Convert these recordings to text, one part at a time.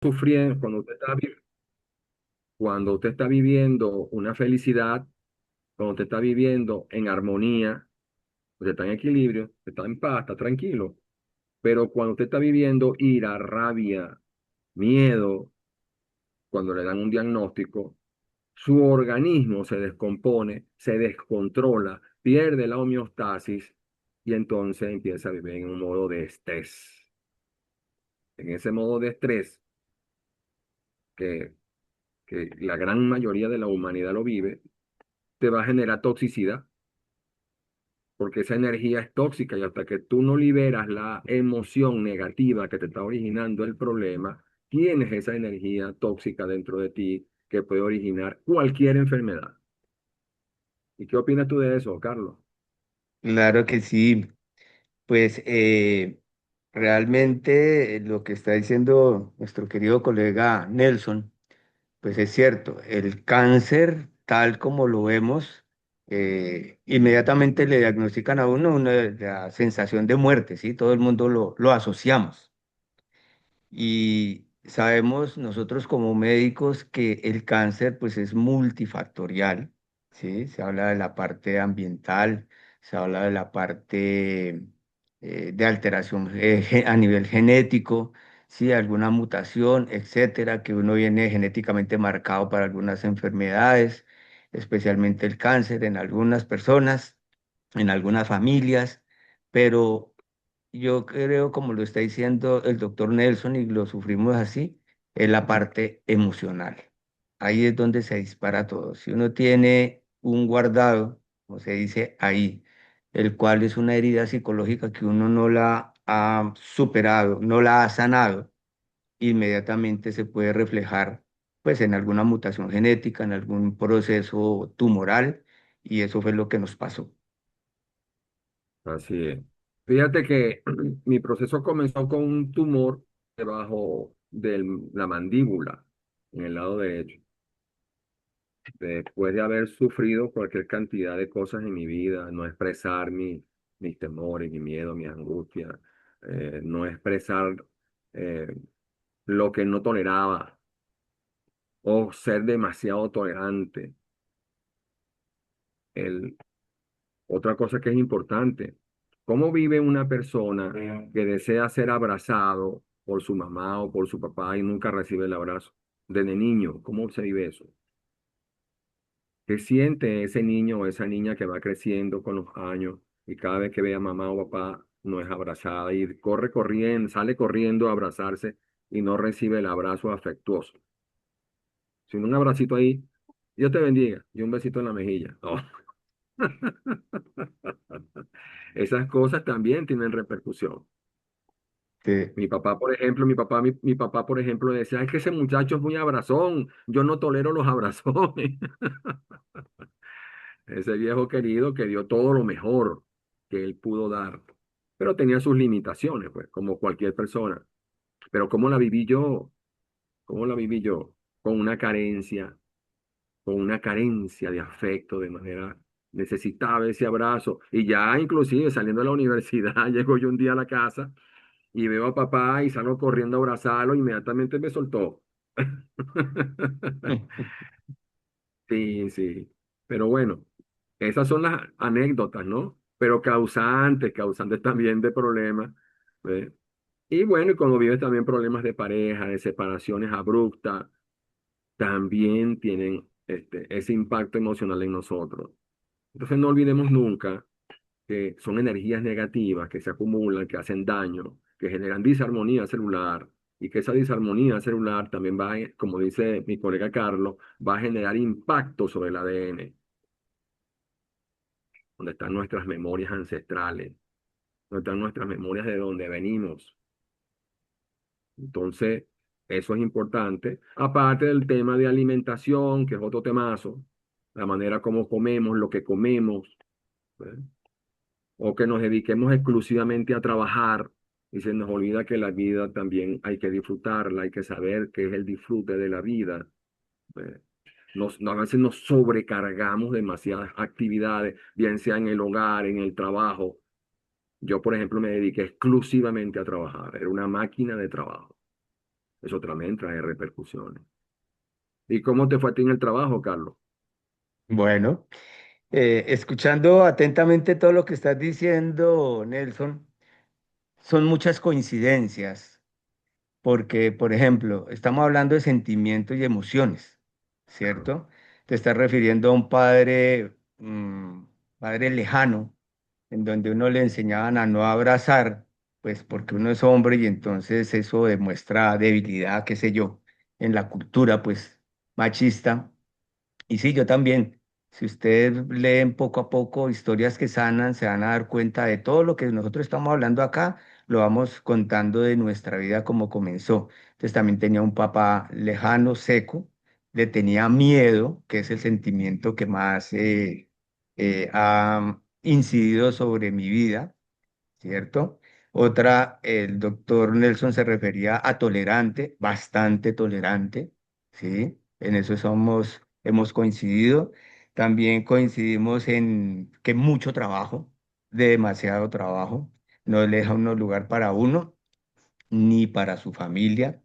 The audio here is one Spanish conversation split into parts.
sufriendo, cuando usted está viviendo una felicidad, cuando usted está viviendo en armonía, usted está en equilibrio, está en paz, está tranquilo. Pero cuando usted está viviendo ira, rabia, miedo, cuando le dan un diagnóstico, su organismo se descompone, se descontrola, pierde la homeostasis y entonces empieza a vivir en un modo de estrés. En ese modo de estrés que, que la gran mayoría de la humanidad lo vive, te va a generar toxicidad, porque esa energía es tóxica y hasta que tú no liberas la emoción negativa que te está originando el problema, tienes esa energía tóxica dentro de ti que puede originar cualquier enfermedad. ¿Y qué opinas tú de eso, Carlos? Claro que sí, pues realmente lo que está diciendo nuestro querido colega Nelson, pues es cierto, el cáncer, tal como lo vemos, inmediatamente le diagnostican a uno la sensación de muerte, ¿sí? Todo el mundo lo asociamos. Y sabemos nosotros como médicos que el cáncer pues es multifactorial, ¿sí? Se habla de la parte ambiental, se habla de la parte de alteración a nivel genético, ¿sí? Alguna mutación, etcétera, que uno viene genéticamente marcado para algunas enfermedades, especialmente el cáncer en algunas personas, en algunas familias, pero yo creo, como lo está diciendo el doctor Nelson, y lo sufrimos así, es la parte emocional. Ahí es donde se dispara todo. Si uno tiene un guardado, como se dice ahí, el cual es una herida psicológica que uno no la ha superado, no la ha sanado, inmediatamente se puede reflejar pues en alguna mutación genética, en algún proceso tumoral, y eso fue lo que nos pasó. Así es. Fíjate que mi proceso comenzó con un tumor debajo de la mandíbula, en el lado derecho. Después de haber sufrido cualquier cantidad de cosas en mi vida, no expresar mis temores, mi miedo, mi angustia, no expresar eh, lo que no toleraba o ser demasiado tolerante. El, Otra cosa que es importante, ¿cómo vive una persona que desea ser abrazado por su mamá o por su papá y nunca recibe el abrazo? Desde niño, ¿cómo se vive eso? ¿Qué siente ese niño o esa niña que va creciendo con los años y cada vez que ve a mamá o papá no es abrazada y corre corriendo, sale corriendo a abrazarse y no recibe el abrazo afectuoso? Sino un abracito ahí, Dios te bendiga y un besito en la mejilla. Oh. Esas cosas también tienen repercusión. Sí. Mi papá, por ejemplo, decía, es que ese muchacho es muy abrazón, yo no tolero los abrazones. Ese viejo querido que dio todo lo mejor que él pudo dar, pero tenía sus limitaciones, pues, como cualquier persona. Pero ¿cómo la viví yo? ¿Cómo la viví yo? Con una carencia, con una carencia de afecto, de manera, necesitaba ese abrazo. Y ya inclusive saliendo de la universidad, llego yo un día a la casa y veo a papá y salgo corriendo a abrazarlo, inmediatamente me soltó. Sí, sí. Pero bueno, esas son las anécdotas, ¿no? Pero causantes también de problemas. ¿Ve? Y bueno, y cuando vives también problemas de pareja, de separaciones abruptas, también tienen ese impacto emocional en nosotros. Entonces no olvidemos nunca que son energías negativas que se acumulan, que hacen daño, que generan disarmonía celular y que esa disarmonía celular también va, como dice mi colega Carlos, va a generar impacto sobre el ADN, donde están nuestras memorias ancestrales, donde están nuestras memorias de donde venimos. Entonces, eso es importante. Aparte del tema de alimentación, que es otro temazo, la manera como comemos, lo que comemos, ¿verdad? O que nos dediquemos exclusivamente a trabajar y se nos olvida que la vida también hay que disfrutarla, hay que saber qué es el disfrute de la vida. ¿Ve? A veces nos sobrecargamos demasiadas actividades, bien sea en el hogar, en el trabajo. Yo, por ejemplo, me dediqué exclusivamente a trabajar, era una máquina de trabajo. eso también trae repercusiones. ¿Y cómo te fue a ti en el trabajo, Carlos? Bueno, escuchando atentamente todo lo que estás diciendo, Nelson, son muchas coincidencias, porque, por ejemplo, estamos hablando de sentimientos y emociones, Claro. ¿cierto? Te estás refiriendo a un padre, padre lejano, en donde uno le enseñaban a no abrazar, pues porque uno es hombre y entonces eso demuestra debilidad, qué sé yo, en la cultura, pues, machista. Y sí, yo también. Si ustedes leen poco a poco historias que sanan, se van a dar cuenta de todo lo que nosotros estamos hablando acá, lo vamos contando de nuestra vida como comenzó. Entonces también tenía un papá lejano, seco, le tenía miedo, que es el sentimiento que más ha incidido sobre mi vida, ¿cierto? Otra, el doctor Nelson se refería a tolerante, bastante tolerante, ¿sí? En eso hemos coincidido. También coincidimos en que mucho trabajo, demasiado trabajo, no le deja uno lugar para uno ni para su familia.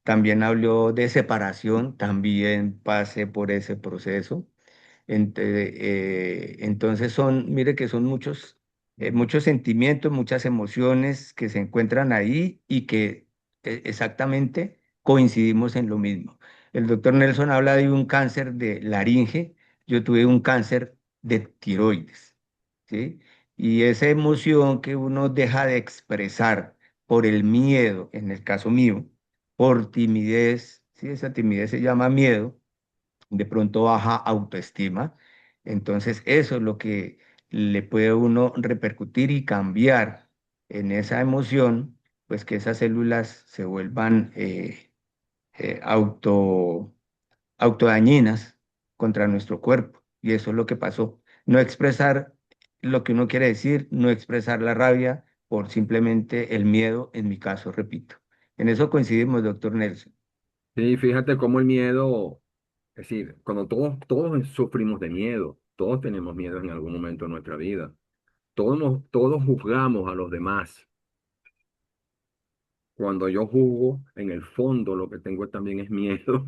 También habló de separación, también pasé por ese proceso. Entonces mire que son muchos sentimientos, muchas emociones que se encuentran ahí y que exactamente coincidimos en lo mismo. El doctor Nelson habla de un cáncer de laringe, yo tuve un cáncer de tiroides, ¿sí? Y esa emoción que uno deja de expresar por el miedo, en el caso mío, por timidez, ¿sí? Esa timidez se llama miedo, de pronto baja autoestima. Entonces, eso es lo que le puede a uno repercutir y cambiar en esa emoción, pues que esas células se vuelvan autodañinas contra nuestro cuerpo. Y eso es lo que pasó. No expresar lo que uno quiere decir, no expresar la rabia por simplemente el miedo, en mi caso, repito. En eso coincidimos, doctor Nelson. Sí, fíjate cómo el miedo, es decir, cuando todos sufrimos de miedo, todos tenemos miedo en algún momento de nuestra vida, todos juzgamos a los demás. Cuando yo juzgo, en el fondo lo que tengo también es miedo.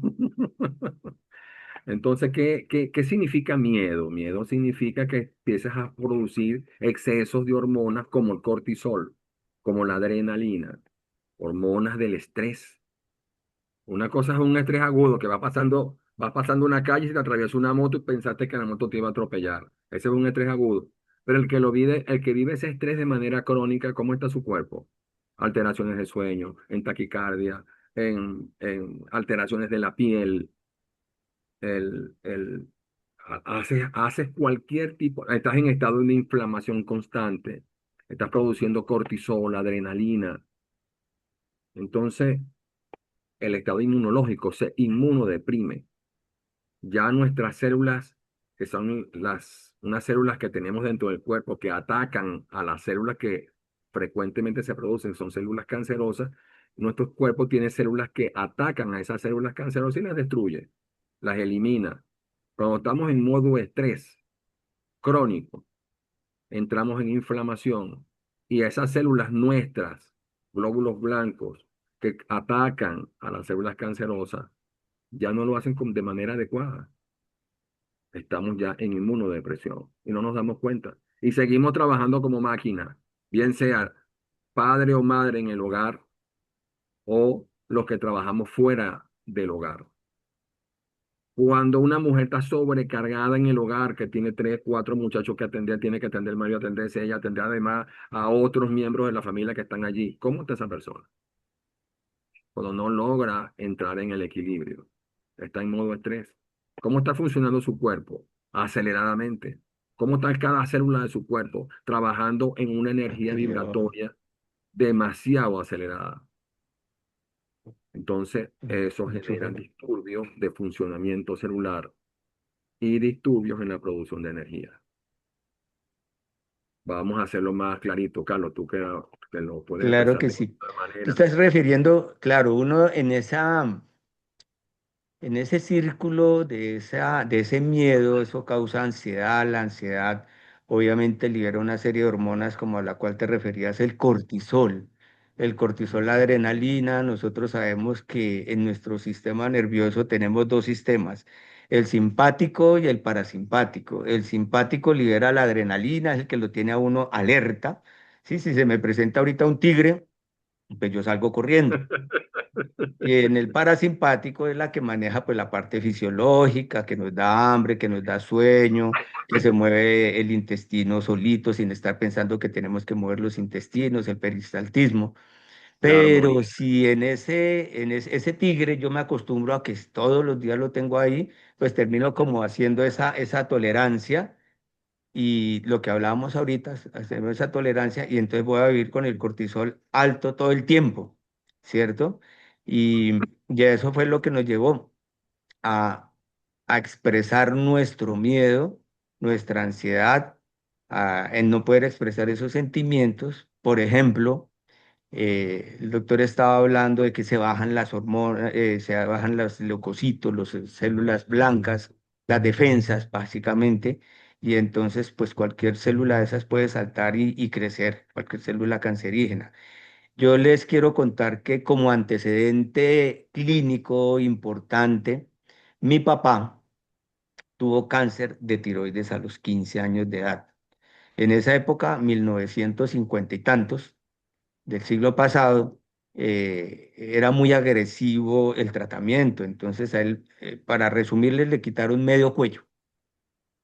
Entonces, ¿qué significa miedo? Miedo significa que empiezas a producir excesos de hormonas como el cortisol, como la adrenalina, hormonas del estrés. Una cosa es un estrés agudo que vas pasando una calle y se te atraviesa una moto y pensaste que la moto te iba a atropellar. Ese es un estrés agudo. Pero el que vive ese estrés de manera crónica, ¿cómo está su cuerpo? Alteraciones de sueño, en taquicardia, en alteraciones de la piel, haces cualquier tipo, estás en estado de inflamación constante, estás produciendo cortisol, adrenalina. Entonces, el estado inmunológico se inmunodeprime. Ya nuestras células, que son unas células que tenemos dentro del cuerpo que atacan a las células que frecuentemente se producen, son células cancerosas. Nuestro cuerpo tiene células que atacan a esas células cancerosas y las destruye, las elimina. Cuando estamos en modo estrés crónico, entramos en inflamación y esas células nuestras, glóbulos blancos, que atacan a las células cancerosas, ya no lo hacen de manera adecuada. Estamos ya en inmunodepresión y no nos damos cuenta. Y seguimos trabajando como máquina, bien sea padre o madre en el hogar o los que trabajamos fuera del hogar. Cuando una mujer está sobrecargada en el hogar, que tiene tres, cuatro muchachos que atender, tiene que atender el marido, atenderse ella, atender además a otros miembros de la familia que están allí. ¿Cómo está esa persona? Cuando no logra entrar en el equilibrio, está en modo estrés. ¿Cómo está funcionando su cuerpo? Aceleradamente. ¿Cómo está cada célula de su cuerpo trabajando en una energía Yo, vibratoria demasiado acelerada? Entonces, eso mucho genera feliz. disturbios de funcionamiento celular y disturbios en la producción de energía. Vamos a hacerlo más clarito, Carlos, tú que lo puedes Claro expresar que de sí. otra Te manera. estás refiriendo, claro, uno en ese círculo de ese miedo, eso causa ansiedad, la ansiedad obviamente libera una serie de hormonas como a la cual te referías, el cortisol. el cortisol, la adrenalina. Nosotros sabemos que en nuestro sistema nervioso tenemos dos sistemas, el simpático y el parasimpático. El simpático libera la adrenalina, es el que lo tiene a uno alerta. Sí, si se me presenta ahorita un tigre, pues yo salgo corriendo. Y en el parasimpático es la que maneja pues la parte fisiológica, que nos da hambre, que nos da sueño, que se mueve el intestino solito sin estar pensando que tenemos que mover los intestinos, el peristaltismo. La Pero armonía. si ese tigre yo me acostumbro a que todos los días lo tengo ahí, pues termino como haciendo esa tolerancia y lo que hablábamos ahorita, hacemos esa tolerancia y entonces voy a vivir con el cortisol alto todo el tiempo, ¿cierto? Y eso fue lo que nos llevó a, a expresar nuestro miedo, nuestra ansiedad, en no poder expresar esos sentimientos. Por ejemplo, el doctor estaba hablando de que se bajan las hormonas, se bajan los leucocitos, las células blancas, las defensas, básicamente, y entonces, pues cualquier célula de esas puede saltar y crecer, cualquier célula cancerígena. Yo les quiero contar que como antecedente clínico importante, mi papá tuvo cáncer de tiroides a los 15 años de edad. En esa época, 1950 y tantos del siglo pasado, era muy agresivo el tratamiento. Entonces a él, para resumirles, le quitaron medio cuello,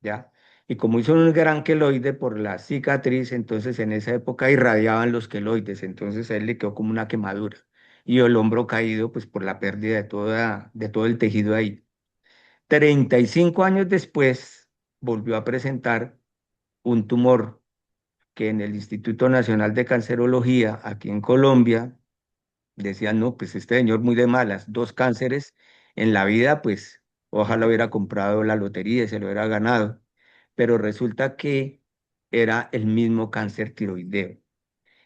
¿ya? Y como hizo un gran queloide por la cicatriz, entonces en esa época irradiaban los queloides, entonces a él le quedó como una quemadura. Y el hombro caído, pues por la pérdida de todo el tejido ahí. 35 años después, volvió a presentar un tumor que en el Instituto Nacional de Cancerología, aquí en Colombia, decían, no, pues este señor muy de malas, dos cánceres en la vida, pues ojalá hubiera comprado la lotería y se lo hubiera ganado. Pero resulta que era el mismo cáncer tiroideo.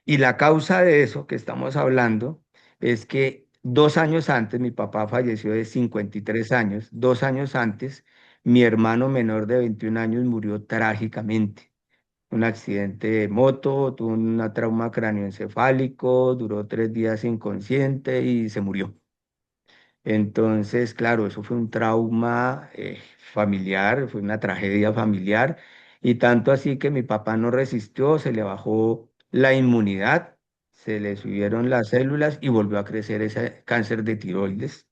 Y la causa de eso que estamos hablando es que 2 años antes, mi papá falleció de 53 años, 2 años antes, mi hermano menor de 21 años murió trágicamente. Un accidente de moto, tuvo un trauma cráneoencefálico, duró 3 días inconsciente y se murió. Entonces, claro, eso fue un trauma familiar, fue una tragedia familiar, y tanto así que mi papá no resistió, se le bajó la inmunidad, se le subieron las células y volvió a crecer ese cáncer de tiroides,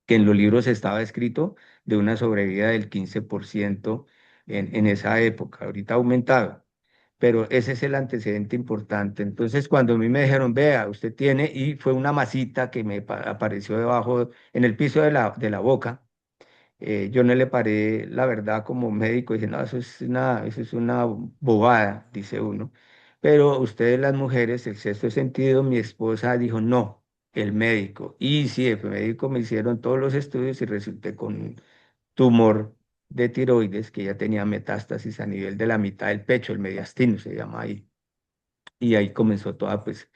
que en los libros estaba escrito de una sobrevida del 15% en esa época, ahorita ha aumentado, pero ese es el antecedente importante. Entonces, cuando a mí me dijeron, vea, usted tiene, y fue una masita que me apareció debajo, en el piso de la boca, yo no le paré la verdad como médico, dije, no, eso es una bobada, dice uno. Pero ustedes las mujeres, el sexto sentido, mi esposa dijo, no, el médico. Y sí, el médico me hicieron todos los estudios y resulté con un tumor de tiroides que ya tenía metástasis a nivel de la mitad del pecho, el mediastino se llama ahí. Y ahí comenzó toda, pues,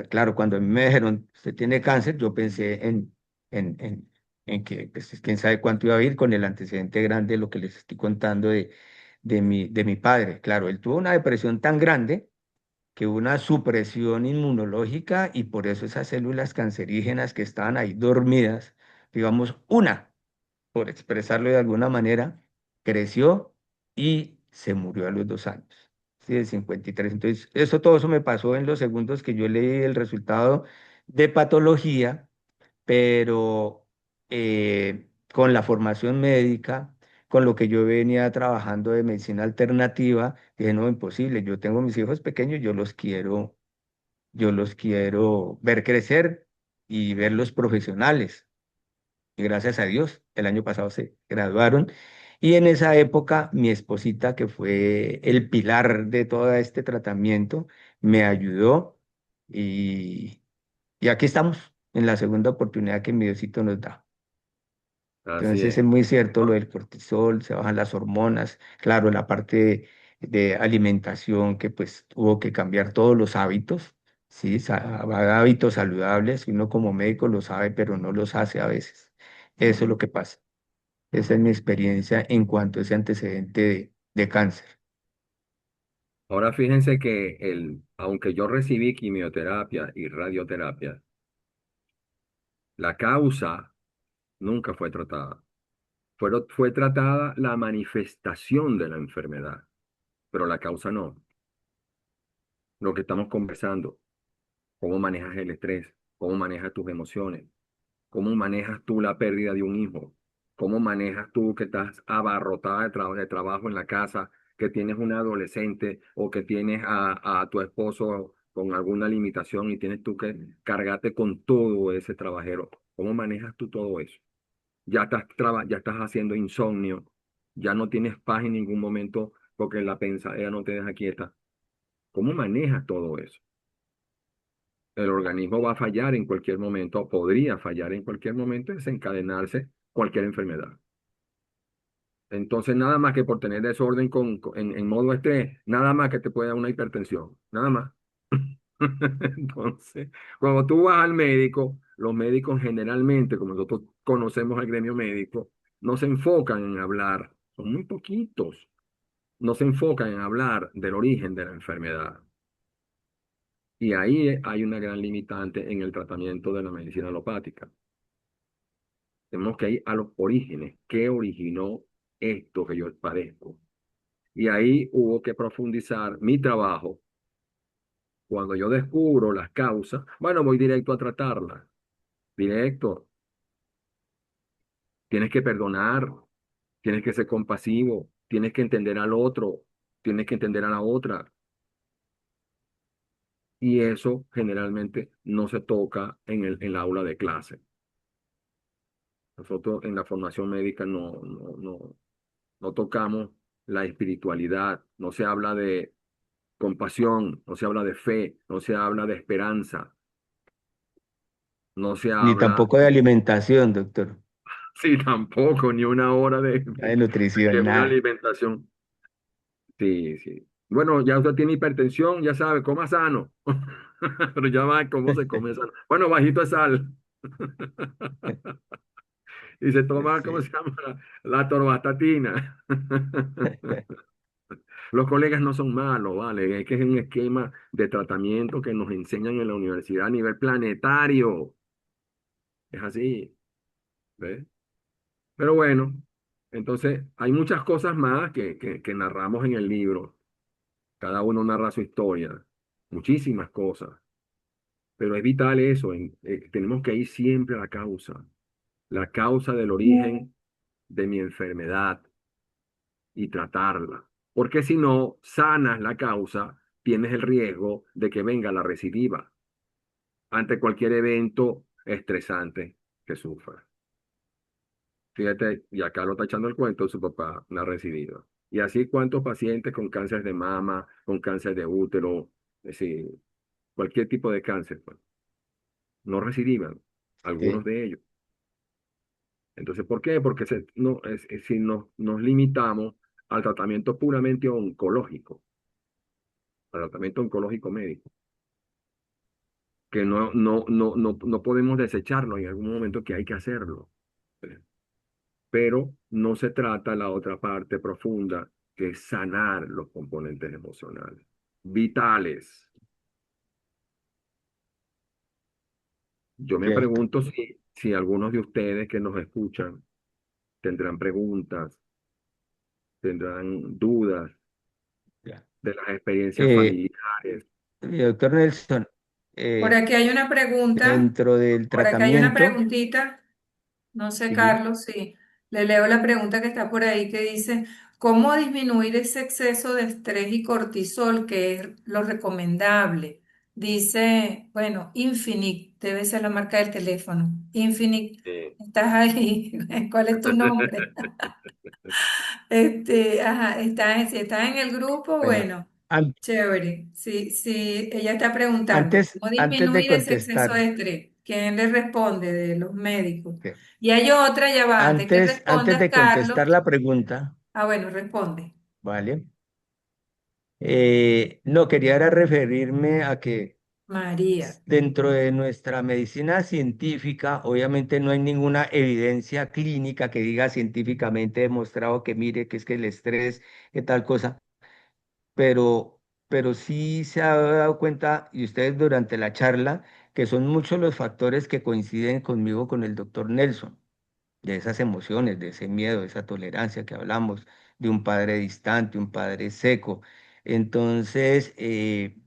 claro, cuando a mí me dijeron, usted tiene cáncer, yo pensé en, en, en que, pues, quién sabe cuánto iba a vivir con el antecedente grande de lo que les estoy contando de mi padre. Claro, él tuvo una depresión tan grande que hubo una supresión inmunológica y por eso esas células cancerígenas que estaban ahí dormidas, digamos, una por expresarlo de alguna manera, creció y se murió a los 2 años, sí, de 53. Entonces, todo eso me pasó en los segundos que yo leí el resultado de patología, pero con la formación médica, con lo que yo venía trabajando de medicina alternativa, dije, no, imposible, yo tengo mis hijos pequeños, yo los quiero ver crecer y verlos profesionales. Y gracias a Dios, el año pasado se graduaron. Y en esa época, mi esposita, que fue el pilar de todo este tratamiento, me ayudó y aquí estamos, en la segunda oportunidad que mi Diosito nos da. Así Entonces es. es muy cierto lo del cortisol, se bajan las hormonas, claro, la parte de alimentación que pues tuvo que cambiar todos los hábitos, sí, hábitos saludables, uno como médico lo sabe, pero no los hace a veces. Eso es lo que pasa. Esa es mi experiencia en cuanto a ese antecedente de cáncer. Ahora fíjense que aunque yo recibí quimioterapia y radioterapia, la causa nunca fue tratada. Fue tratada la manifestación de la enfermedad, pero la causa no. Lo que estamos conversando, cómo manejas el estrés, cómo manejas tus emociones, cómo manejas tú la pérdida de un hijo, cómo manejas tú que estás abarrotada de trabajo en la casa, que tienes una adolescente o que tienes a tu esposo con alguna limitación y tienes tú que cargarte con todo ese trabajero. ¿Cómo manejas tú todo eso? Ya estás haciendo insomnio, ya no tienes paz en ningún momento porque la pensadera no te deja quieta. ¿Cómo manejas todo eso? El organismo va a fallar en cualquier momento, podría fallar en cualquier momento, y desencadenarse cualquier enfermedad. Entonces, nada más que por tener desorden en modo estrés, nada más que te puede dar una hipertensión, nada más. Entonces, cuando tú vas al médico, los médicos generalmente, como nosotros conocemos al gremio médico, no se enfocan en hablar, son muy poquitos, no se enfocan en hablar del origen de la enfermedad. Y ahí hay una gran limitante en el tratamiento de la medicina alopática. Tenemos que ir a los orígenes. ¿Qué originó esto que yo padezco? Y ahí hubo que profundizar mi trabajo. Cuando yo descubro las causas, bueno, voy directo a tratarlas. Directo. Tienes que perdonar, tienes que ser compasivo, tienes que entender al otro, tienes que entender a la otra. Y eso generalmente no se toca en el aula de clase. Nosotros en la formación médica no tocamos la espiritualidad, no se habla de compasión, no se habla de fe, no se habla de esperanza, no se Ni habla, tampoco de alimentación, doctor. sí, tampoco, ni una hora Nada de de nutrición, una nada. alimentación. Sí, sí. Bueno, ya usted tiene hipertensión, ya sabe, coma sano. Pero ya va, ¿cómo se come sano? Bueno, bajito de sal. Y se toma, ¿cómo Sí. se llama? La torvastatina. Los colegas no son malos, ¿vale? Es que es un esquema de tratamiento que nos enseñan en la universidad a nivel planetario. Es así, ¿ves? Pero bueno, entonces hay muchas cosas más que narramos en el libro. Cada uno narra su historia, muchísimas cosas. Pero es vital eso, tenemos que ir siempre a la causa del origen de mi enfermedad y tratarla. Porque si no sanas la causa, tienes el riesgo de que venga la recidiva ante cualquier evento estresante que sufra. Fíjate, y acá lo está echando el cuento, su papá, una recidiva. Y así cuántos pacientes con cáncer de mama, con cáncer de útero, es decir, cualquier tipo de cáncer, pues, no recidivan, algunos Sí, de ellos. Entonces, ¿por qué? Porque si nos limitamos al tratamiento puramente oncológico, al tratamiento oncológico médico, que no podemos desecharlo en algún momento que hay que hacerlo. Pero no se trata la otra parte profunda, que es sanar los componentes emocionales, vitales. Yo me cierto. pregunto si algunos de ustedes que nos escuchan tendrán preguntas, tendrán dudas Ya. de las experiencias Eh, familiares. doctor Nelson, Por eh, aquí hay una pregunta, dentro del por aquí hay una tratamiento, preguntita, no sé, sí, Carlos, si le leo la pregunta que está por ahí que dice, ¿cómo disminuir ese exceso de estrés y cortisol que es lo recomendable? Dice, bueno, Infinite, debe ser la marca del teléfono. Infinite, eh, ¿estás ahí? ¿Cuál es tu nombre? Ajá, si estás en el grupo, bueno, bueno, an- chévere. Sí, sí, ella está preguntando, ¿cómo antes de disminuir ese exceso contestar, de estrés? ¿Quién le responde de los médicos? que Y hay otra, ya va, antes que antes respondas, de contestar Carlos. la pregunta, Ah, bueno, responde. ¿vale? No, quería era referirme a que María. dentro de nuestra medicina científica, obviamente no hay ninguna evidencia clínica que diga científicamente demostrado que mire que es que el estrés, que tal cosa, pero pero sí se ha dado cuenta, y ustedes durante la charla, que son muchos los factores que coinciden conmigo con el doctor Nelson, de esas emociones, de ese miedo, de esa tolerancia que hablamos, de un padre distante, un padre seco. Entonces,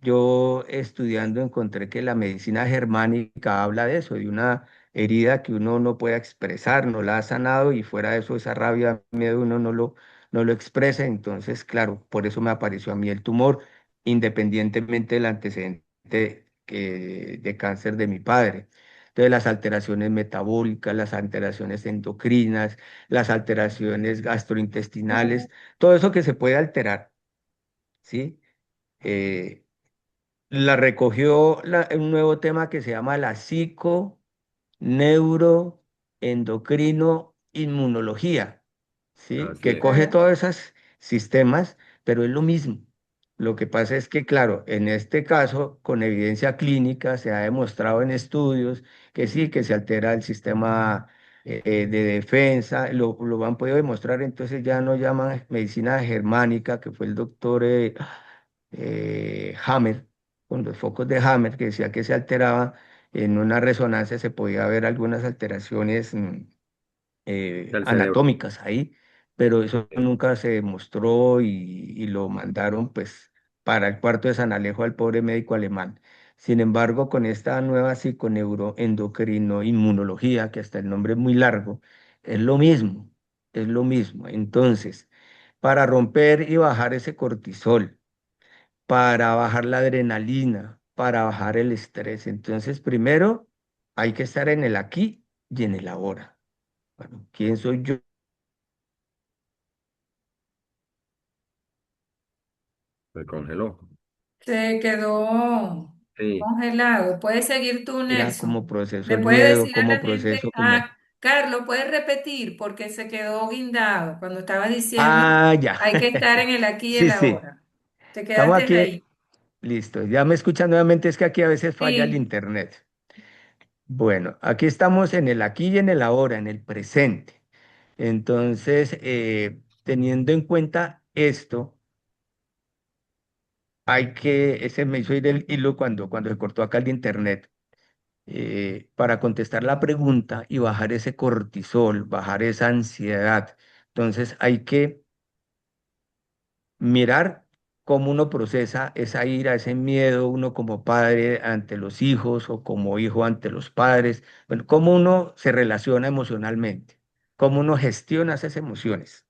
yo estudiando encontré que la medicina germánica habla de eso, de una herida que uno no puede expresar, no la ha sanado y fuera de eso, esa rabia, miedo, uno no lo expresa. Entonces, claro, por eso me apareció a mí el tumor, independientemente del antecedente de cáncer de mi padre. Entonces, las alteraciones metabólicas, las alteraciones endocrinas, las alteraciones gastrointestinales, todo eso que se puede alterar, ¿sí? Eh, la recogió un nuevo tema que se llama la neuroendocrino inmunología, ¿sí? Así Que es. coge todos esos sistemas, pero es lo mismo. Lo que pasa es que, claro, en este caso, con evidencia clínica, se ha demostrado en estudios que sí, que se altera el sistema de defensa, lo han podido demostrar, entonces ya no llaman medicina germánica, que fue el doctor Hammer, con los focos de Hammer, que decía que se alteraba en una resonancia, se podía ver algunas alteraciones Del cerebro. anatómicas ahí, pero eso nunca se demostró y lo mandaron pues para el cuarto de San Alejo al pobre médico alemán. Sin embargo, con esta nueva psiconeuroendocrinoinmunología, que hasta el nombre es muy largo, es lo mismo, es lo mismo. Entonces, para romper y bajar ese cortisol, para bajar la adrenalina, para bajar el estrés. Entonces, primero hay que estar en el aquí y en el ahora. Bueno, ¿quién soy yo? Se congeló. Se quedó Sí, congelado. Puedes seguir tú, Mira cómo Nelson. proceso Le el puedes miedo, decir a cómo la gente, proceso como... Carlos, puedes repetir porque se quedó guindado cuando estaba diciendo Ah, ya. hay que estar en el aquí y el Sí, sí. ahora. Te Estamos quedaste aquí. ahí. Listo. Ya me escuchan nuevamente, es que aquí a veces falla el Sí. internet. Bueno, aquí estamos en el aquí y en el ahora, en el presente. Entonces, teniendo en cuenta esto, ese me hizo ir el hilo cuando se cortó acá el internet, para contestar la pregunta y bajar ese cortisol, bajar esa ansiedad. Entonces, hay que mirar cómo uno procesa esa ira, ese miedo, uno como padre ante los hijos o como hijo ante los padres, bueno, cómo uno se relaciona emocionalmente, cómo uno gestiona esas emociones,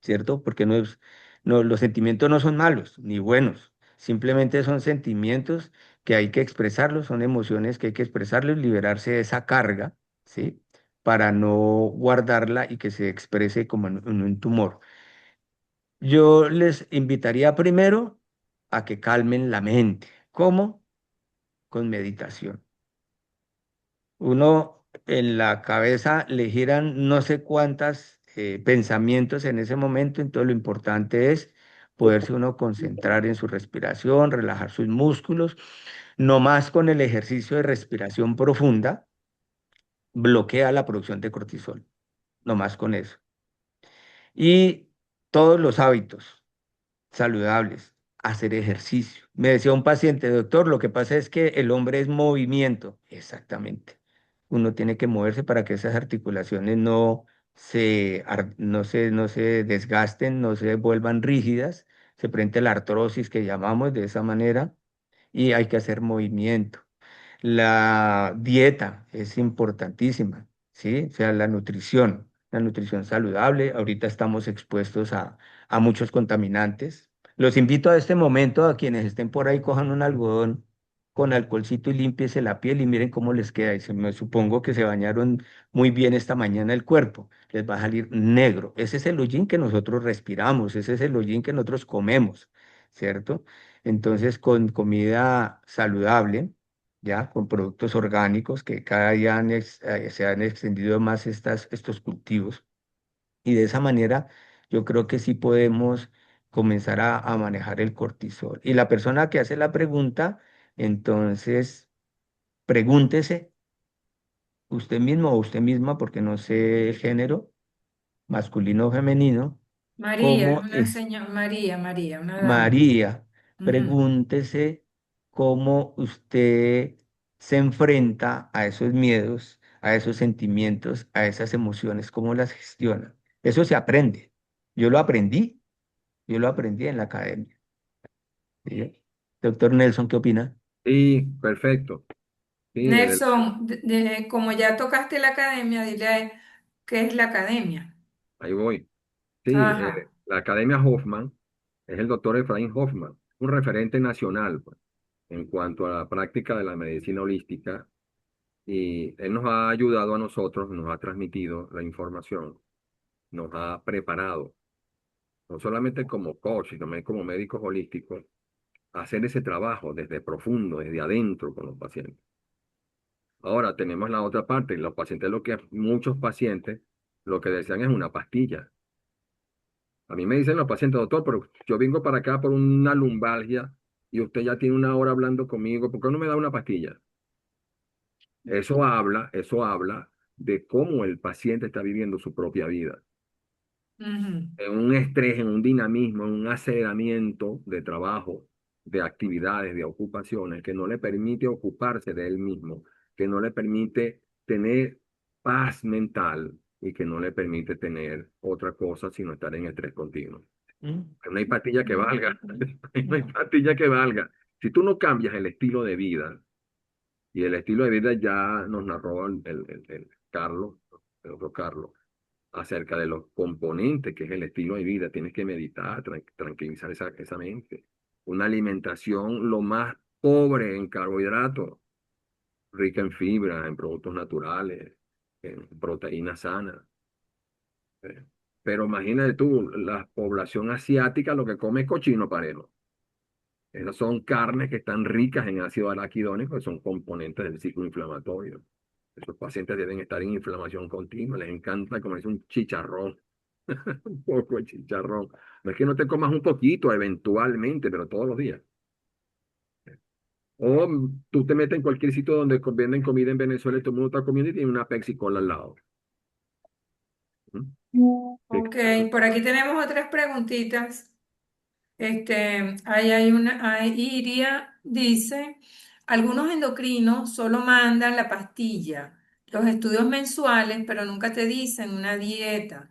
¿cierto? Porque los sentimientos no son malos ni buenos, simplemente son sentimientos que hay que expresarlos, son emociones que hay que expresarlos, liberarse de esa carga, ¿sí? Para no guardarla y que se exprese como en un tumor. Yo les invitaría primero a que calmen la mente. ¿Cómo? Con meditación. Uno en la cabeza le giran no sé cuántas pensamientos en ese momento, entonces lo importante es poderse uno concentrar en su respiración, relajar sus músculos, no más con el ejercicio de respiración profunda, bloquea la producción de cortisol, no más con eso. Y todos los hábitos saludables, hacer ejercicio. Me decía un paciente, doctor, lo que pasa es que el hombre es movimiento. Exactamente. Uno tiene que moverse para que esas articulaciones no se desgasten, no se vuelvan rígidas, se presente la artrosis que llamamos de esa manera y hay que hacer movimiento. La dieta es importantísima, ¿sí? O sea, la nutrición saludable. Ahorita estamos expuestos a muchos contaminantes. Los invito a este momento a quienes estén por ahí, cojan un algodón con alcoholcito y límpiese la piel y miren cómo les queda. Y me supongo que se bañaron muy bien esta mañana el cuerpo. Les va a salir negro. Ese es el hollín que nosotros respiramos, ese es el hollín que nosotros comemos, ¿cierto? Entonces, con comida saludable, ya, con productos orgánicos que cada día se han extendido más estos cultivos. Y de esa manera yo creo que sí podemos comenzar a manejar el cortisol. Y la persona que hace la pregunta, entonces, pregúntese usted mismo o usted misma, porque no sé el género, masculino o femenino, María, es cómo una es señora, María, una dama. María. Ujú. Pregúntese cómo usted se enfrenta a esos miedos, a esos sentimientos, a esas emociones, cómo las gestiona. Eso se aprende. Yo lo aprendí, yo lo aprendí en la academia. ¿Sí? Doctor Nelson, ¿qué opina? Sí, perfecto. Sí, Nelson, como ya tocaste la academia, dile a él qué es la academia. ahí voy. Sí, Ajá. la Academia Hoffman es el doctor Efraín Hoffman, un referente nacional, pues, en cuanto a la práctica de la medicina holística. Y él nos ha ayudado a nosotros, nos ha transmitido la información, nos ha preparado, no solamente como coach, sino también como médicos holísticos, a hacer ese trabajo desde profundo, desde adentro con los pacientes. Ahora tenemos la otra parte, los pacientes, muchos pacientes lo que desean es una pastilla. A mí me dicen los pacientes, doctor, pero yo vengo para acá por una lumbalgia y usted ya tiene una hora hablando conmigo, ¿por qué no me da una pastilla? Eso habla de cómo el paciente está viviendo su propia vida. Ujú, En un estrés, en un dinamismo, en un aceleramiento de trabajo, de actividades, de ocupaciones que no le permite ocuparse de él mismo, que no le permite tener paz mental y que no le permite tener otra cosa sino estar en estrés continuo. ¿Mm? No hay pastilla que valga, no hay pastilla que valga. Si tú no cambias el estilo de vida, y el estilo de vida ya nos narró el Carlos, el otro Carlos, acerca de los componentes que es el estilo de vida. Tienes que meditar, tranquilizar esa mente. Una alimentación lo más pobre en carbohidratos, rica en fibra, en productos naturales, en proteínas sanas. eh. Pero imagínate tú, la población asiática lo que come es cochino parejo. Esas son carnes que están ricas en ácido araquidónico, que son componentes del ciclo inflamatorio. Esos pacientes deben estar en inflamación continua, les encanta comerse un chicharrón, un poco de chicharrón. No es que no te comas un poquito eventualmente, pero todos los días. O tú te metes en cualquier sitio donde venden comida en Venezuela y todo el mundo está comiendo y tiene una Pepsi Cola al lado. ¿Mm? Sí, ok, por aquí tenemos otras preguntitas. Ahí hay una, ahí Iria dice, algunos endocrinos solo mandan la pastilla, los estudios mensuales, pero nunca te dicen una dieta.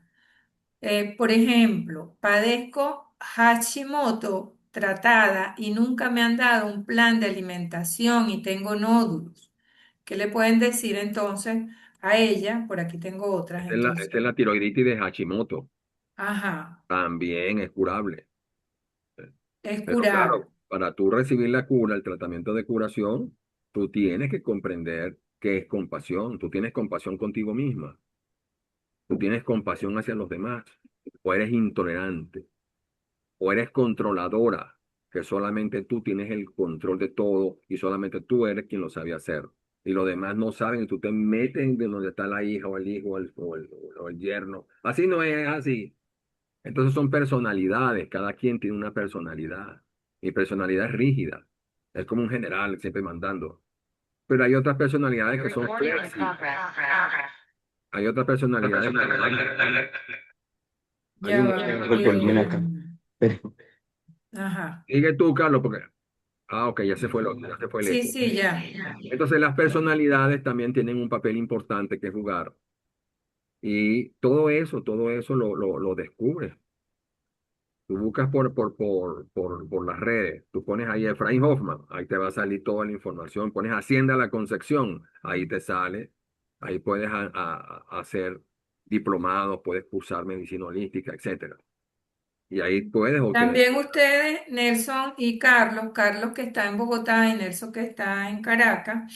Por ejemplo, padezco Hashimoto tratada y nunca me han dado un plan de alimentación y tengo nódulos. ¿Qué le pueden decir entonces a ella? Por aquí tengo otras, esta entonces. es la tiroiditis de Hashimoto. Ajá, También es curable. es Pero curable. claro, para tú recibir la cura, el tratamiento de curación, tú tienes que comprender qué es compasión. Tú tienes compasión contigo misma. Tú tienes compasión hacia los demás. O eres intolerante. O eres controladora, que solamente tú tienes el control de todo y solamente tú eres quien lo sabe hacer. Y los demás no saben y tú te metes en de donde está la hija o el hijo o el yerno. Así no es así. Entonces son personalidades, cada quien tiene una personalidad. Mi personalidad es rígida, es como un general siempre mandando. Pero hay otras personalidades que son flexibles, hay otras personalidades que hay Ya un... va. Tengo el volumen acá. Pero, Ajá. Sigue tú, Carlos, porque... Ah, ok, ya se fue el otro, ya se fue el Sí, este. sí, ya. Entonces las personalidades también tienen un papel importante que jugar. Y todo eso lo descubres. Tú buscas por las redes, tú pones ahí Efraín Hoffman, ahí te va a salir toda la información, pones Hacienda La Concepción, ahí te sale, ahí puedes hacer diplomados, puedes cursar medicina holística, etcétera. Y ahí puedes obtener. También ustedes, Nelson y Carlos, Carlos que está en Bogotá y Nelson que está en Caracas,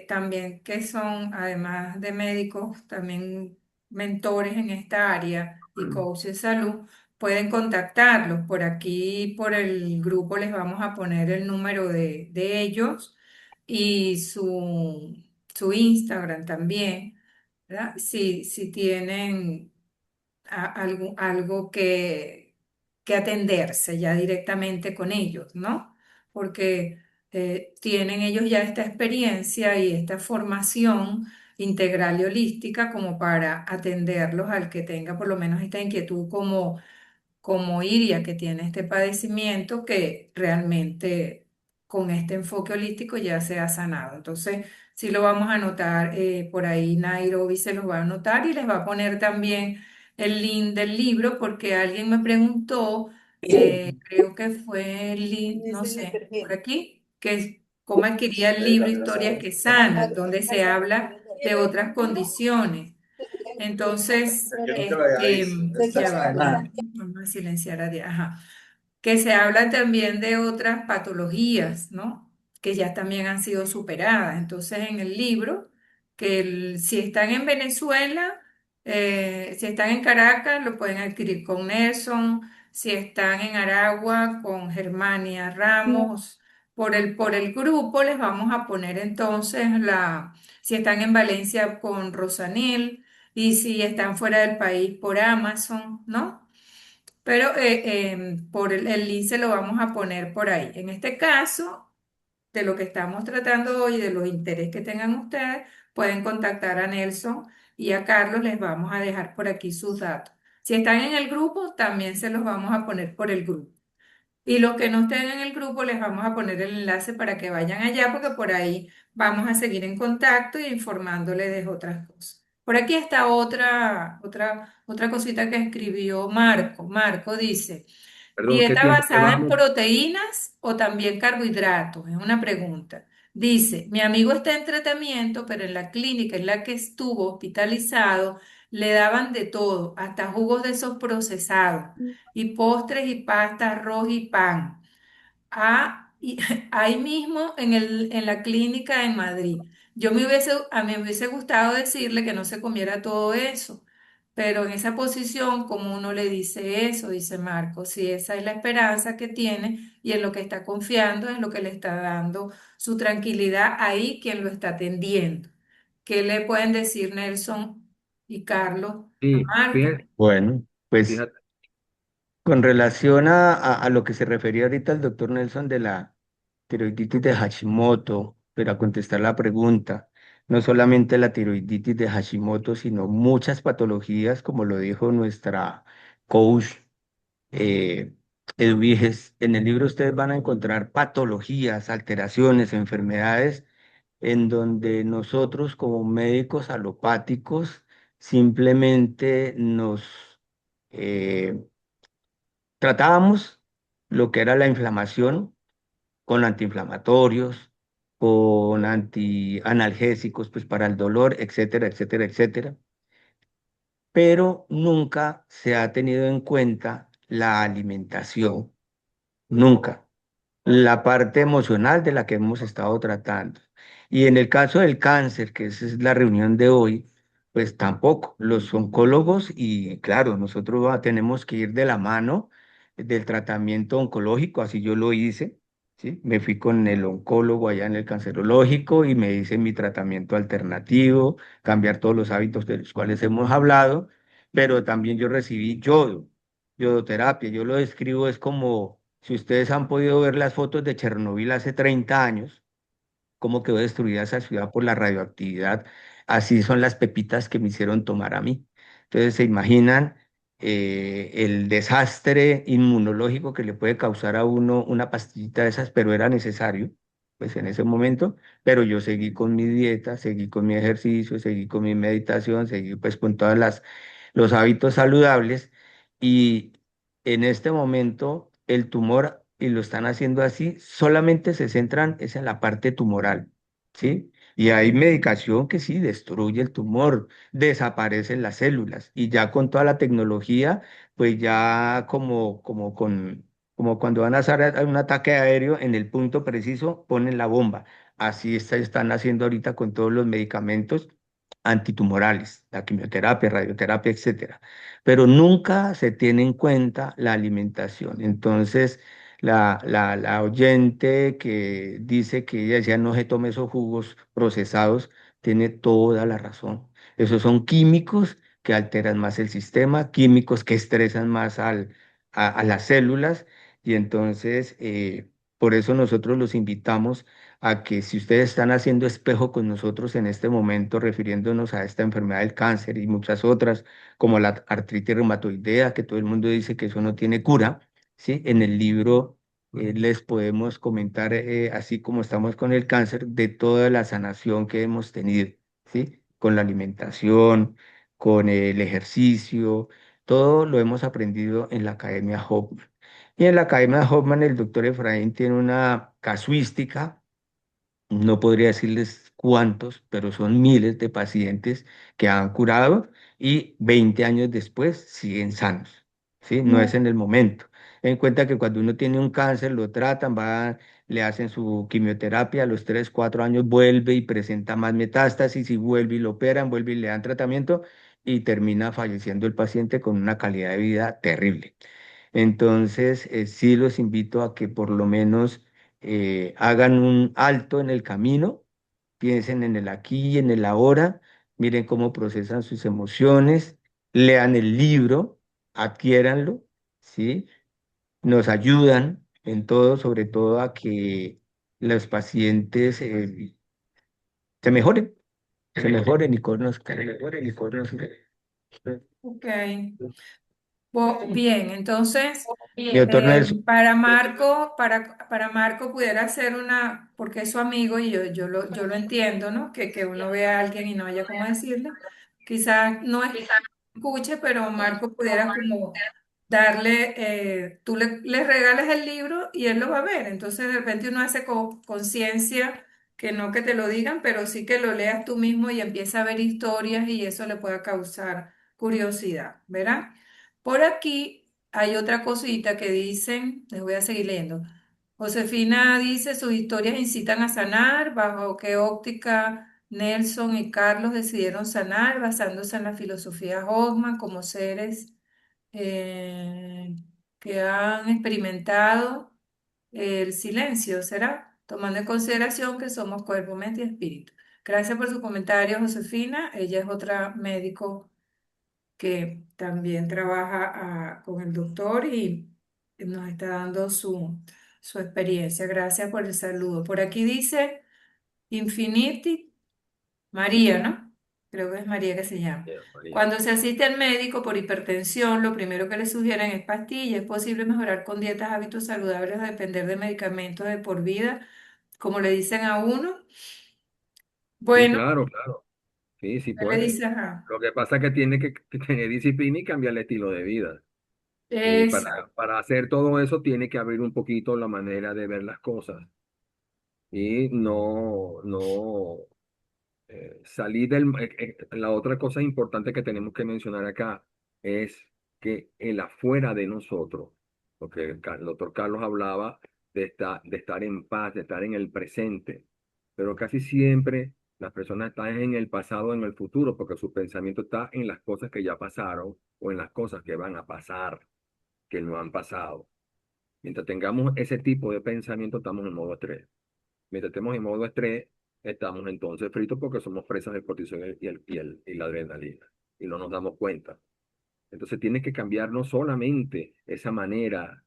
también que son, además de médicos, también mentores en esta área y coaches de salud, pueden contactarlos. Por aquí, por el grupo, les vamos a poner el número de ellos y su Instagram también, ¿verdad? Si tienen algo que atenderse ya directamente con ellos, ¿no? Porque tienen ellos ya esta experiencia y esta formación integral y holística como para atenderlos al que tenga por lo menos esta inquietud como como Iria, que tiene este padecimiento que realmente con este enfoque holístico ya se ha sanado. Entonces, sí lo vamos a anotar, por ahí Nairobi se los va a anotar y les va a poner también el link del libro porque alguien me preguntó, creo que fue el link, no sé, por aquí, que cómo adquiría el libro Historias que Sanan, donde se habla de otras condiciones. Entonces, ya va, vamos a silenciar a Ajá, que se habla también de otras patologías, ¿no? Que ya también han sido superadas. Entonces, en el libro, si están en Venezuela, si están en Caracas, lo pueden adquirir con Nelson. Si están en Aragua, con Germania Ramos. Por el grupo les vamos a poner entonces si están en Valencia con Rosanil y si están fuera del país por Amazon, ¿no? Pero por el link se lo vamos a poner por ahí. En este caso, de lo que estamos tratando hoy, de los intereses que tengan ustedes, pueden contactar a Nelson y a Carlos, les vamos a dejar por aquí sus datos. Si están en el grupo, también se los vamos a poner por el grupo. Y los que no estén en el grupo, les vamos a poner el enlace para que vayan allá, porque por ahí vamos a seguir en contacto e informándoles de otras cosas. Por aquí está otra cosita que escribió Marco. Marco dice, Perdón, ¿qué ¿dieta tiempo basada en llevamos? proteínas o también carbohidratos? Es una pregunta. Dice, mi amigo está en tratamiento, pero en la clínica en la que estuvo hospitalizado le daban de todo, hasta jugos de esos procesados y postres y pasta, arroz y pan. Y ahí mismo en la clínica en Madrid. A mí me hubiese gustado decirle que no se comiera todo eso, pero en esa posición, como uno le dice eso, dice Marco, si esa es la esperanza que tiene y en lo que está confiando, es lo que le está dando su tranquilidad ahí, quien lo está atendiendo. ¿Qué le pueden decir Nelson y Carlos a Sí, Marco? fíjate, Bueno, pues fíjate, con relación a lo que se refería ahorita el doctor Nelson de la tiroiditis de Hashimoto, para contestar la pregunta, no solamente la tiroiditis de Hashimoto, sino muchas patologías, como lo dijo nuestra coach eh, Eduviges. En el libro ustedes van a encontrar patologías, alteraciones, enfermedades, en donde nosotros como médicos alopáticos simplemente nos eh, tratábamos lo que era la inflamación con antiinflamatorios, con antianalgésicos, pues para el dolor, etcétera, etcétera, etcétera. Pero nunca se ha tenido en cuenta la alimentación, nunca. La parte emocional de la que hemos estado tratando. Y en el caso del cáncer, que esa es la reunión de hoy, pues tampoco. Los oncólogos, y claro, nosotros tenemos que ir de la mano del tratamiento oncológico, así yo lo hice, ¿sí? Me fui con el oncólogo allá en el cancerológico y me hice mi tratamiento alternativo, cambiar todos los hábitos de los cuales hemos hablado, pero también yo recibí yodoterapia. Yo lo describo, es como si ustedes han podido ver las fotos de Chernobyl hace 30 años, cómo quedó destruida esa ciudad por la radioactividad, así son las pepitas que me hicieron tomar a mí. Entonces, se imaginan el desastre inmunológico que le puede causar a uno una pastillita de esas, pero era necesario, pues en ese momento, pero yo seguí con mi dieta, seguí con mi ejercicio, seguí con mi meditación, seguí pues con todas los hábitos saludables y en este momento el tumor, y lo están haciendo así, solamente se centran es en la parte tumoral, ¿sí? Y hay medicación que sí destruye el tumor, desaparecen las células y ya con toda la tecnología, pues ya como cuando van a hacer un ataque aéreo en el punto preciso, ponen la bomba. Así están haciendo ahorita con todos los medicamentos antitumorales, la quimioterapia, radioterapia, etcétera. Pero nunca se tiene en cuenta la alimentación. Entonces, la oyente que dice que ella decía no se tome esos jugos procesados, tiene toda la razón. Esos son químicos que alteran más el sistema, químicos que estresan más a las células y entonces por eso nosotros los invitamos a que si ustedes están haciendo espejo con nosotros en este momento, refiriéndonos a esta enfermedad del cáncer y muchas otras, como la artritis reumatoidea, que todo el mundo dice que eso no tiene cura, ¿sí? En el libro les podemos comentar, así como estamos con el cáncer, de toda la sanación que hemos tenido, ¿sí? Con la alimentación, con el ejercicio, todo lo hemos aprendido en la Academia Hoffman. Y en la Academia Hoffman el doctor Efraín tiene una casuística, no podría decirles cuántos, pero son miles de pacientes que han curado y 20 años después siguen sanos, ¿sí? No es en el momento. Ten en cuenta que cuando uno tiene un cáncer, lo tratan, le hacen su quimioterapia, a los 3 4 años vuelve y presenta más metástasis y vuelve y lo operan, vuelve y le dan tratamiento y termina falleciendo el paciente con una calidad de vida terrible. Entonces, sí los invito a que por lo menos hagan un alto en el camino, piensen en el aquí y en el ahora, miren cómo procesan sus emociones, lean el libro, adquiéranlo, ¿sí? Nos ayudan en todo, sobre todo a que los pacientes se mejoren y conozcan. Ok. Bien, entonces, Mi doctor Nelson. para Marco pudiera ser una, porque es su amigo y yo lo entiendo, ¿no? Que uno ve a alguien y no haya cómo decirle. Quizás no escuche, pero Marco pudiera como darle, tú le regales el libro y él lo va a ver. Entonces de repente uno hace conciencia que no que te lo digan, pero sí que lo leas tú mismo y empieza a ver historias y eso le pueda causar curiosidad, ¿verdad? Por aquí hay otra cosita que dicen, les voy a seguir leyendo. Josefina dice, sus historias incitan a sanar, bajo qué óptica Nelson y Carlos decidieron sanar, basándose en la filosofía Hoffman como seres eh, que han experimentado el silencio, ¿será? Tomando en consideración que somos cuerpo, mente y espíritu. Gracias por su comentario, Josefina. Ella es otra médico que también trabaja con el doctor y nos está dando su experiencia. Gracias por el saludo. Por aquí dice Infinity María, ¿no? Creo que es María que se llama. María. Cuando se asiste al médico por hipertensión, lo primero que le sugieren es pastillas. ¿Es posible mejorar con dietas, hábitos saludables o depender de medicamentos de por vida, como le dicen a uno? Sí, Bueno, claro, claro. Sí, sí él le pueden. dice, ajá, Lo que pasa es que tiene que tener disciplina y cambiar el estilo de vida. Y exacto. para hacer todo eso tiene que abrir un poquito la manera de ver las cosas y no salir la otra cosa importante que tenemos que mencionar acá es que el afuera de nosotros, porque el doctor Carlos hablaba de estar en paz, de estar en el presente, pero casi siempre las personas están en el pasado o en el futuro, porque su pensamiento está en las cosas que ya pasaron o en las cosas que van a pasar, que no han pasado. Mientras tengamos ese tipo de pensamiento, estamos en modo estrés. Mientras estemos en modo estrés, estamos entonces fritos porque somos presas del cortisol y la adrenalina. Y no nos damos cuenta. Entonces tienes que cambiar no solamente esa manera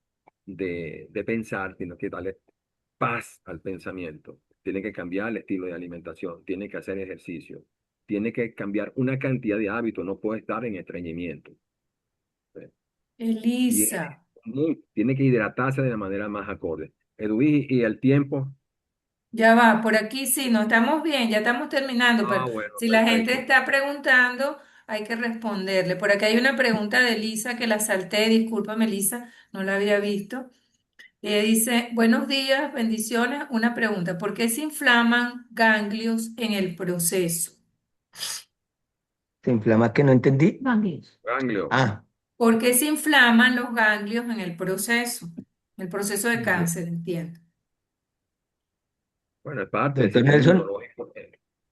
de pensar, sino que darle paz al pensamiento. Tiene que cambiar el estilo de alimentación, tiene que hacer ejercicio, tiene que cambiar una cantidad de hábitos, no puede estar en estreñimiento. ¿Sí? Elisa. Tiene que hidratarse de la manera más acorde. Edwin, y el tiempo. Ya va, por aquí sí, no estamos bien, ya estamos terminando, pero Ah, bueno, si la gente perfecto. está preguntando, hay que responderle. Por aquí hay una pregunta de Lisa que la salté, discúlpame Lisa, no la había visto. Ella dice, buenos días, bendiciones. Una pregunta, ¿por qué se inflaman ganglios en el proceso? ¿Se inflama que no entendí? Ganglios. Ganglio. Ah, ¿Por qué se inflaman los ganglios en el proceso? El proceso de bu- cáncer, entiendo. Bueno, es parte del doctor sistema Nelson, inmunológico.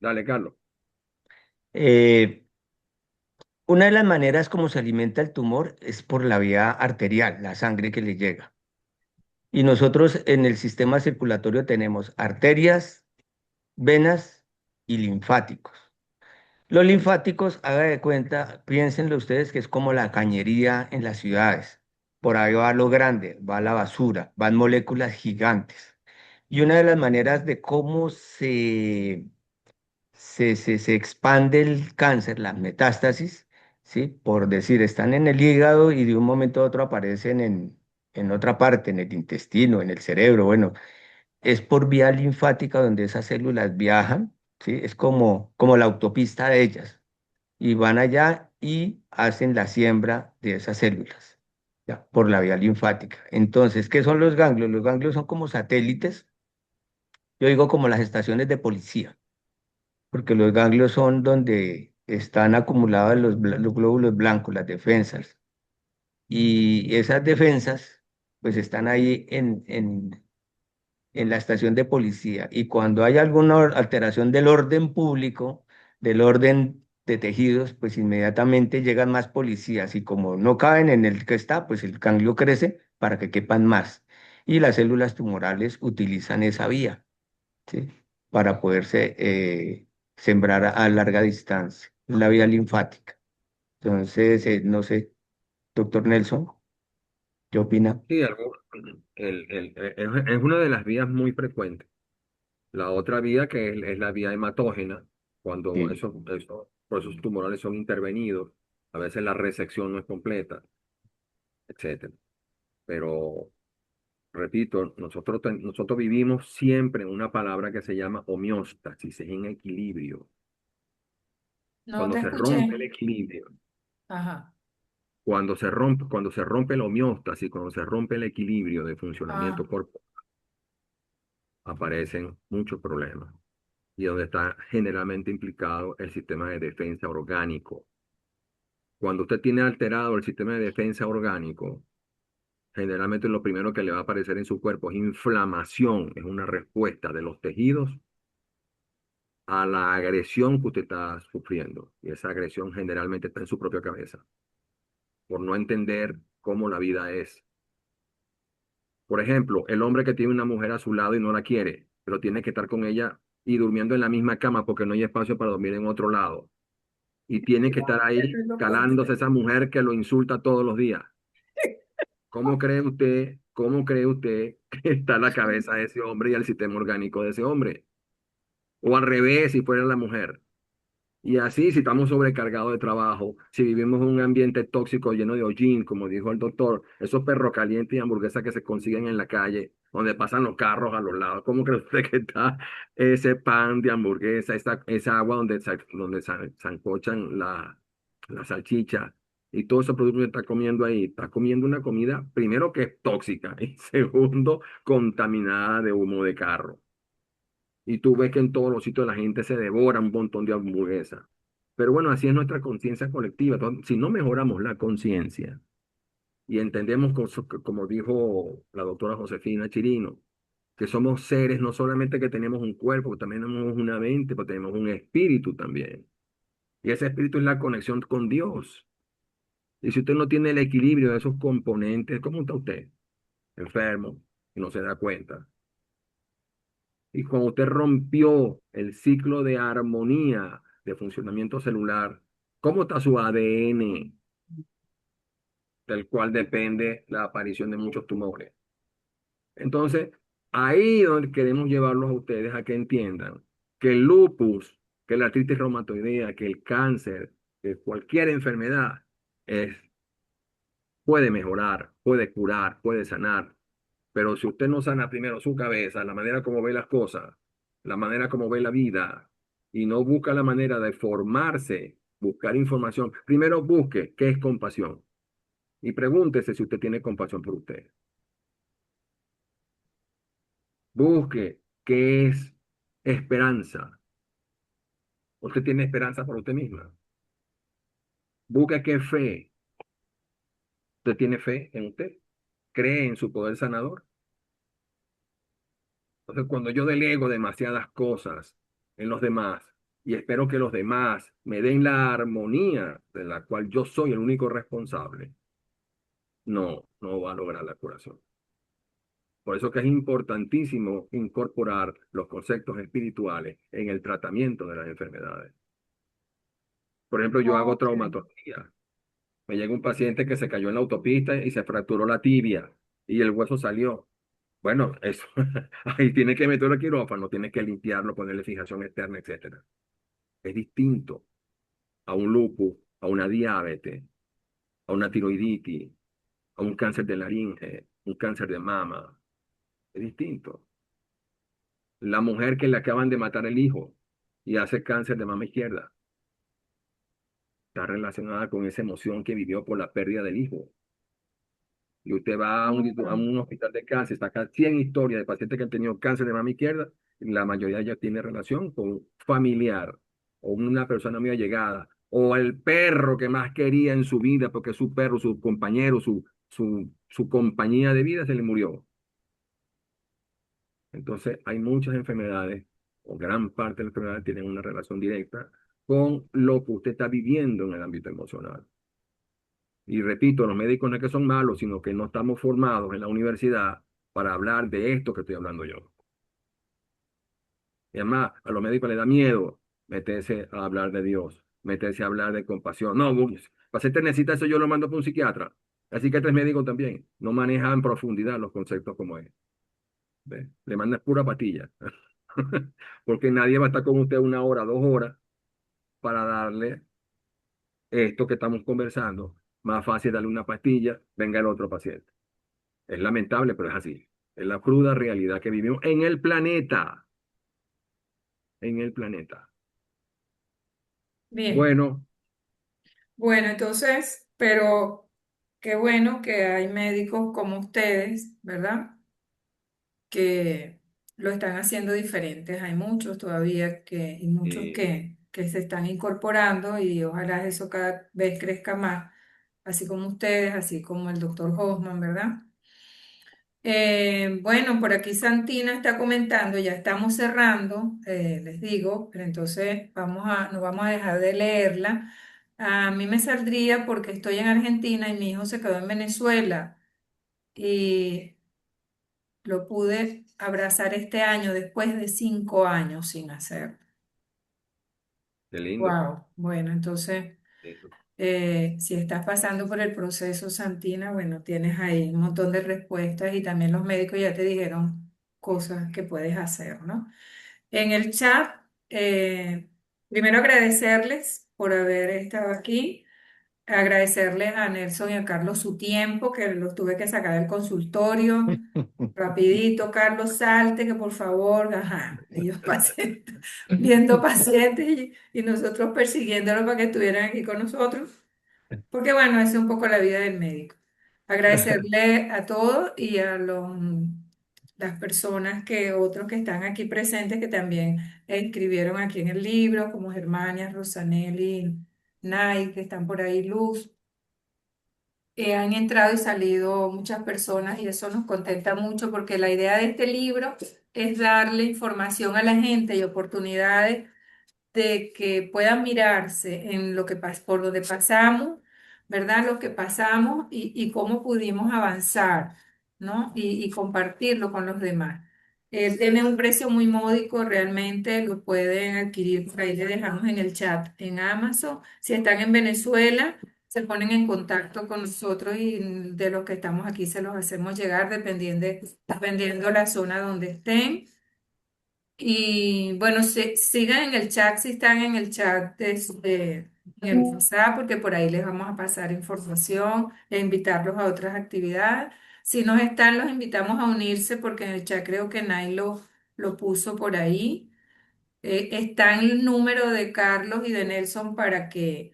Dale, Carlos. eh, una de las maneras como se alimenta el tumor es por la vía arterial, la sangre que le llega. Y nosotros en el sistema circulatorio tenemos arterias, venas y linfáticos. Los linfáticos, haga de cuenta, piénsenlo ustedes que es como la cañería en las ciudades. Por ahí va lo grande, va la basura, van moléculas gigantes. Y una de las maneras de cómo se expande el cáncer, las metástasis, ¿sí? Por decir, están en el hígado y de un momento a otro aparecen en otra parte, en el intestino, en el cerebro. Bueno, es por vía linfática donde esas células viajan, ¿sí? Es como la autopista de ellas. Y van allá y hacen la siembra de esas células, ¿ya? Por la vía linfática. Entonces, ¿qué son los ganglios? Los ganglios son como satélites, yo digo como las estaciones de policía, porque los ganglios son donde están acumulados los glóbulos blancos, las defensas. Y esas defensas, pues están ahí en la estación de policía. Y cuando hay alguna alteración del orden público, del orden de tejidos, pues inmediatamente llegan más policías. Y como no caben en el que está, pues el ganglio crece para que quepan más. Y las células tumorales utilizan esa vía, ¿sí? Para poderse sembrar a larga distancia, la vía linfática. Entonces, no sé, doctor Nelson, ¿qué opina? Sí, es una de las vías muy frecuentes. La otra vía que es la vía hematógena, cuando Sí. esos procesos tumorales son intervenidos, a veces la resección no es completa, etcétera. Pero, repito, nosotros vivimos siempre en una palabra que se llama homeostasis, es en equilibrio. No Cuando te se rompe el escuché. equilibrio, Ajá. cuando se rompe la homeostasis, cuando se rompe el equilibrio de funcionamiento Ah, corporal, aparecen muchos problemas. Y donde está generalmente implicado el sistema de defensa orgánico. Cuando usted tiene alterado el sistema de defensa orgánico, generalmente lo primero que le va a aparecer en su cuerpo es inflamación, es una respuesta de los tejidos a la agresión que usted está sufriendo. Y esa agresión generalmente está en su propia cabeza, por no entender cómo la vida es. Por ejemplo, el hombre que tiene una mujer a su lado y no la quiere, pero tiene que estar con ella y durmiendo en la misma cama porque no hay espacio para dormir en otro lado. Y tiene que estar eso ahí es lo calándose esa contrario. mujer que lo insulta todos los días. Cómo cree usted que está la cabeza de ese hombre y el sistema orgánico de ese hombre? O al revés, si fuera la mujer. Y así, si estamos sobrecargados de trabajo, si vivimos en un ambiente tóxico lleno de hollín, como dijo el doctor, esos perros calientes y hamburguesas que se consiguen en la calle, donde pasan los carros a los lados, ¿cómo cree usted que está ese pan de hamburguesa, esa agua sancochan la salchicha y todo ese producto que está comiendo ahí? Está comiendo una comida, primero que es tóxica y segundo, contaminada de humo de carro. Y tú ves que en todos los sitios la gente se devora un montón de hamburguesas. Pero bueno, así es nuestra conciencia colectiva. Entonces, si no mejoramos la conciencia y entendemos, como dijo la doctora Josefina Chirino, que somos seres, no solamente que tenemos un cuerpo, también tenemos una mente, pero tenemos un espíritu también. Y ese espíritu es la conexión con Dios. Y si usted no tiene el equilibrio de esos componentes, ¿cómo está usted? Enfermo y no se da cuenta. Y cuando usted rompió el ciclo de armonía de funcionamiento celular, ¿cómo está su ADN, del cual depende la aparición de muchos tumores? Entonces, ahí donde queremos llevarlos a ustedes a que entiendan que el lupus, que la artritis reumatoidea, que el cáncer, que cualquier enfermedad es, puede mejorar, puede curar, puede sanar. Pero si usted no sana primero su cabeza, la manera como ve las cosas, la manera como ve la vida, y no busca la manera de formarse, buscar información, primero busque qué es compasión y pregúntese si usted tiene compasión por usted. Busque qué es esperanza. Usted tiene esperanza por usted misma. Busque qué fe. ¿Usted tiene fe en usted? ¿Cree en su poder sanador? Entonces, cuando yo delego demasiadas cosas en los demás y espero que los demás me den la armonía de la cual yo soy el único responsable, no va a lograr la curación. Por eso que es importantísimo incorporar los conceptos espirituales en el tratamiento de las enfermedades. Por ejemplo, yo hago Ok. traumatología. Me llega un paciente que se cayó en la autopista y se fracturó la tibia y el hueso salió. Bueno, eso, ahí tiene que meterlo al quirófano, tiene que limpiarlo, ponerle fijación externa, etcétera. Es distinto a un lupus, a una diabetes, a una tiroiditis, a un cáncer de laringe, un cáncer de mama. Es distinto. La mujer que le acaban de matar el hijo y hace cáncer de mama izquierda está relacionada con esa emoción que vivió por la pérdida del hijo. Y usted va a Ah, un hospital de cáncer, saca 100 historias de pacientes que han tenido cáncer de mama izquierda, y la mayoría ya tiene relación con un familiar o una persona muy allegada, o el perro que más quería en su vida, porque su perro, su compañero, su compañía de vida se le murió. Entonces, hay muchas enfermedades, o gran parte de las enfermedades tienen una relación directa con lo que usted está viviendo en el ámbito emocional. Y repito, los médicos no es que son malos, sino que no estamos formados en la universidad para hablar de esto que estoy hablando yo. Y además, a los médicos les da miedo meterse a hablar de Dios, meterse a hablar de compasión. No, para hacerte necesita eso, yo lo mando para un psiquiatra. El psiquiatra es médico también. No maneja en profundidad los conceptos como es. ¿Ve? Le manda pura patilla. Porque nadie va a estar con usted 1 hora, 2 horas para darle esto que estamos conversando. Más fácil darle una pastilla, venga el otro paciente. Es lamentable, pero es así. Es la cruda realidad que vivimos en el planeta. En el planeta. bien, Bueno, bueno, entonces, pero qué bueno que hay médicos como ustedes, ¿verdad? Que lo están haciendo diferentes. Hay muchos todavía y muchos que se están incorporando y ojalá eso cada vez crezca más, así como ustedes, así como el doctor Hoffman, ¿verdad? Bueno, por aquí Santina está comentando, ya estamos cerrando, les digo, pero entonces no vamos a dejar de leerla. A mí me saldría porque estoy en Argentina y mi hijo se quedó en Venezuela y lo pude abrazar este año después de 5 años sin hacer. qué lindo. Wow. Bueno, entonces, Lindo. si estás pasando por el proceso, Santina, bueno, tienes ahí un montón de respuestas y también los médicos ya te dijeron cosas que puedes hacer, ¿no? En el chat, primero agradecerles por haber estado aquí. Agradecerles a Nelson y a Carlos su tiempo, que los tuve que sacar del consultorio. Rapidito, Carlos, salte, que por favor, ajá, ellos pacientes, viendo pacientes y nosotros persiguiéndolos para que estuvieran aquí con nosotros, porque bueno, esa es un poco la vida del médico. Agradecerle a todos y a las personas otros que están aquí presentes, que también escribieron aquí en el libro, como Germania, Rosanelli, Nay, que están por ahí, Luz. Han entrado y salido muchas personas y eso nos contenta mucho porque la idea de este libro es darle información a la gente y oportunidades de que puedan mirarse en lo que por donde pasamos, ¿verdad? Lo que pasamos y cómo pudimos avanzar, ¿no? Y compartirlo con los demás. Tiene un precio muy módico, realmente lo pueden adquirir, por ahí le dejamos en el chat en Amazon. Si están en Venezuela, se ponen en contacto con nosotros y de los que estamos aquí se los hacemos llegar dependiendo la zona donde estén. Y bueno, sigan en el chat si están en el chat en el WhatsApp, porque por ahí les vamos a pasar información e invitarlos a otras actividades. Si no están, los invitamos a unirse porque en el chat creo que Nay lo puso por ahí. Está el número de Carlos y de Nelson para que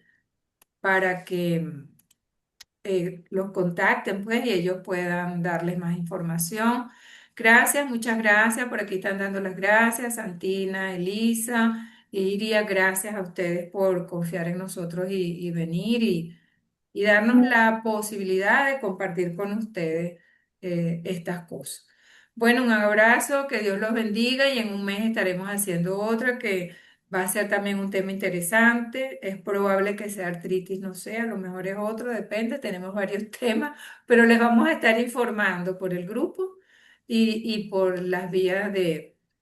los contacten, pues, y ellos puedan darles más información. Gracias, muchas gracias. Por aquí están dando las gracias, Santina, Elisa, Iria, gracias a ustedes por confiar en nosotros y venir y darnos la posibilidad de compartir con ustedes estas cosas. Bueno, un abrazo, que Dios los bendiga y en un mes estaremos haciendo otra que va a ser también un tema interesante. Es probable que sea artritis, no sé, a lo mejor es otro, depende, tenemos varios temas, pero les vamos a estar informando por el grupo y por las vías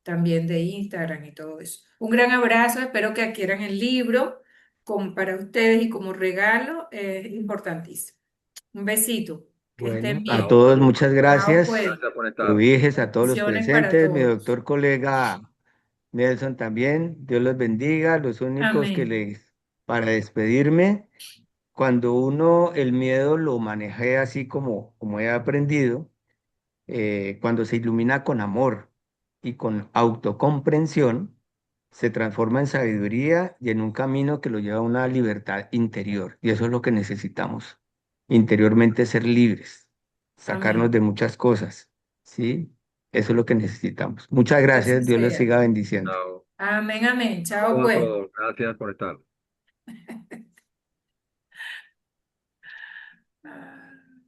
también de Instagram y todo eso. Un gran abrazo, espero que adquieran el libro para ustedes y como regalo, es importantísimo. Un besito. Que estén Bueno, a bien. Chao, todos Lorena. muchas Chao, gracias. pues. Gracias por estar. Ubiges a todos los Bendiciones para presentes, mi todos. doctor colega Nelson también. Dios los bendiga. Los únicos que Amén. les, para despedirme, cuando uno el miedo lo maneja así como he aprendido, cuando se ilumina con amor y con autocomprensión, se transforma en sabiduría y en un camino que lo lleva a una libertad interior. Y eso es lo que necesitamos. Interiormente ser libres, sacarnos Amén. de muchas cosas. ¿Sí? Eso es lo que necesitamos. Muchas Que así gracias. Dios les sea. siga bendiciendo. Chao. Amén, amén. Chao, Saludos a pues. todos. Gracias por estar. Ah.